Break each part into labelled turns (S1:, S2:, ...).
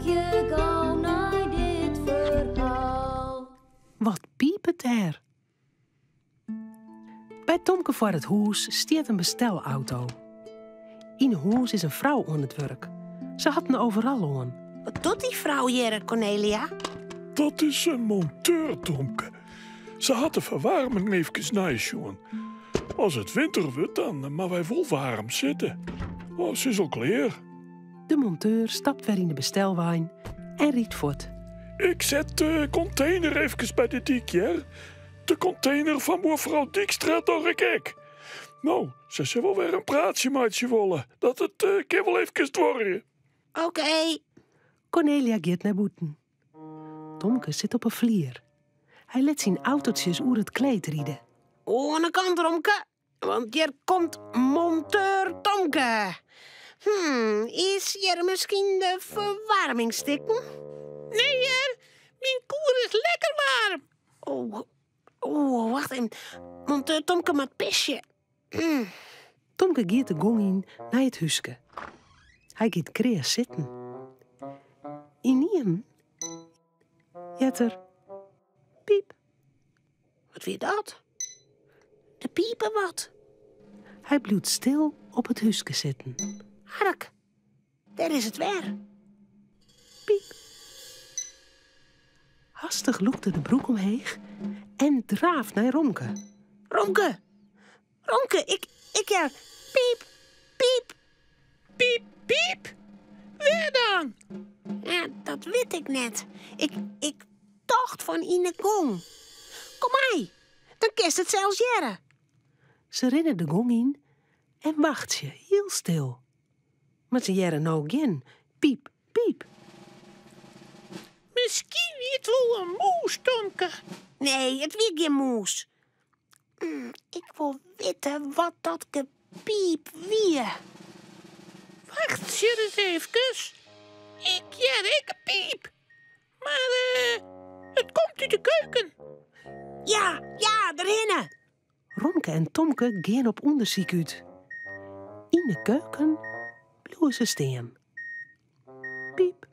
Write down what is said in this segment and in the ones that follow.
S1: je gauw naar dit verhaal.
S2: Wat piepet er? Bij Tomke voor het huis stiert een bestelauto. In het huis is een vrouw aan het werk. Ze had een overal aan.
S3: Wat doet die vrouw hier, Cornelia?
S4: Dat is een monteur, Tomke. Ze had de verwarming even nijsjoen. Als het winter wordt, dan maar wij vol warm zitten. Oh, ze is al klaar.
S2: De monteur stapt weer in de bestelwagen en riet voort.
S4: Ik zet de container even bij de dik, ja? De container van mevrouw Dijkstra door ik. Nou, ze zou wel weer een praatje met je willen. Dat het keer wel even worden.
S3: Oké.
S2: Cornelia gaat naar boeten. Tomke zit op een vlier. Hij let zijn autootjes oer het kleed rieden.
S3: Aan de kant, Romke. Want hier komt monteur Tomke. Is hier misschien de verwarming stikken? Nee, heer. Mijn koer is lekker warm. Oh, wacht even. Monteur Tomke met pisje.
S2: Tomke gaat de gong in naar het huske. Hij gaat kreeg zitten. In hem jet er piep.
S3: Wat weer dat? De piepen wat?
S2: Hij blijft stil op het huske zitten.
S3: Hark, daar is het weer.
S2: Piep. Hastig loekte de broek omheeg en draaft naar Romke.
S3: Romke, ik er. Piep, piep. Piep, piep. Weer dan? Ja, dat weet ik net. Ik dacht van in de gong. Kom maar, dan kist het zelfs jaren.
S2: Ze rennen de gong in en wacht je heel stil. Maar ze jaren nou geen piep, piep.
S3: Misschien het wel een moes, Tomke. Nee, het weer geen moes. Ik wil weten wat dat gepiep weer. Wacht eens even. Ik piep. Maar het komt uit de keuken. Ja, erin.
S2: Romke en Tomke gaan op onderzoek uit. In de keuken blijven ze staan. Piep,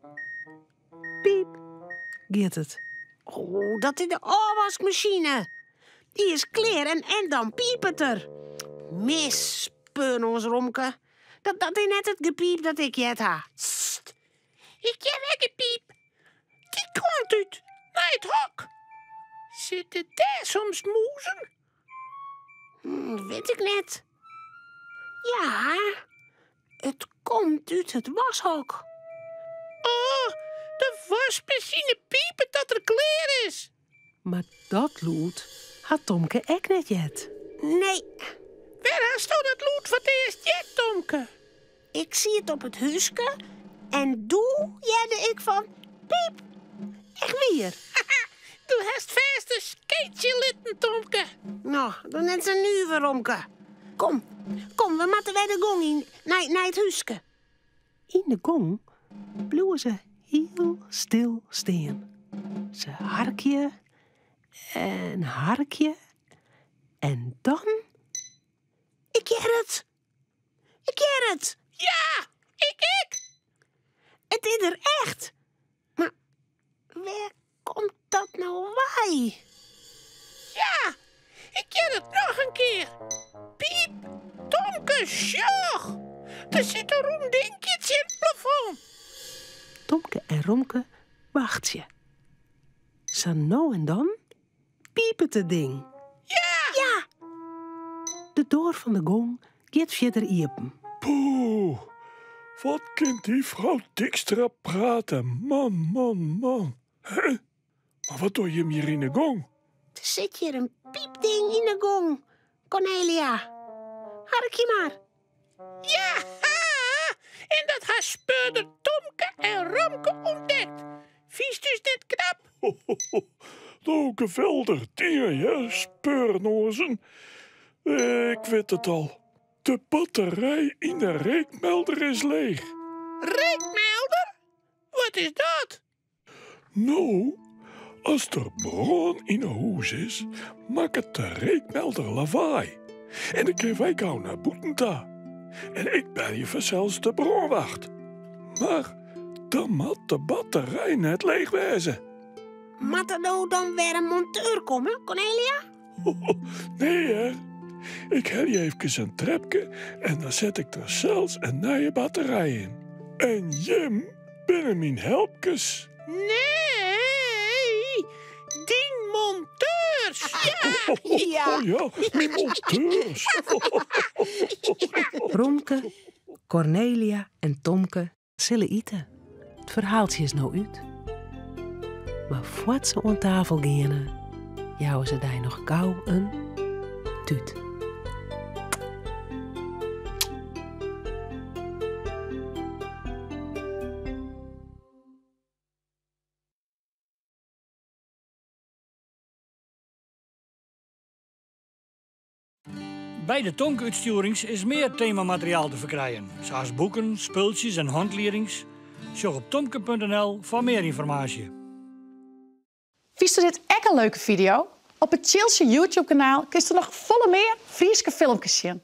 S2: piep, gaat het.
S3: Oh, dat is de afwasmachine. Die is klaar en dan piept het er. Mispeun ons, Romke. Dat is net het gepiep dat ik jet ha. Sst. Ik ken lekker piep. Die komt uit naar het hok. Zitten daar soms moezen? Weet ik net. Ja, het komt uit het washok. Oh, de wasmachine piepen dat er klaar is.
S2: Maar dat lood had Tomke ook net jet.
S3: Nee. Waar hast u dat lood voor het eerst jet, Tomke? Ik zie het op het huske en doe jette ik van piep. Echt weer. Du hast vast een skateje litten, Tomke. Nou, dan net zo nu weer, Romke. Kom, we moeten weer de gong in, naar het huske.
S2: In de gong bleven ze heel stil staan. Ze harkje en dan...
S3: Ik ken het. Ja, ik. Het is er echt. Maar waar komt dat nou bij? Ja, ik ken het nog een keer. Piep, Tomke, sjoch. Er zit een rond dingetje in het plafond.
S2: Tomke en Romke wacht je. Zo nou en dan piepet het ding.
S3: Ja.
S4: De deur van de gong gaat verder open. Poeh, wat kan die vrouw Dijkstra praten? Man. Hè? Maar wat doe je hem hier in de gong?
S3: Er zit hier een piepding in de gong, Cornelia. Hark je maar. Ja, en dat haar speurder Tomke en Romke ontdekt. Vies dus dit knap.
S4: Nou, geweldig dingen, hè, speurnozen. Ik weet het al. De batterij in de reekmelder is leeg.
S3: Reekmelder? Wat is dat?
S4: Nou, als er bron in een huis is, maakt het de reekmelder lawaai. En dan kunnen wij gauw naar boeten ta. En ik bel je zelfs de bronwacht. Maar dan moet de batterij net leeg wezen.
S3: Moet er nou dan weer een monteur komen, Cornelia?
S4: Nee, hè. Ik heb hier even een trapje en dan zet ik er zelfs een nieuwe batterij in. En Jim binnen mijn helpjes.
S3: Nee, die monteurs. Ja.
S4: Oh ja, mijn monteurs.
S2: Romke, Cornelia en Tomke zullen eten. Het verhaaltje is nou uit. Maar voordat ze aan tafel gaan, jouwen ze daar nog gauw een tuut.
S5: Bij de Tonk-uitstuurings is meer themamateriaal te verkrijgen, zoals boeken, spultjes en handleerings. Zorg op tomke.nl voor meer informatie.
S6: Vies dit echt een leuke video? Op het Chilse YouTube-kanaal kun je er nog volle meer Frieske filmpjes zien.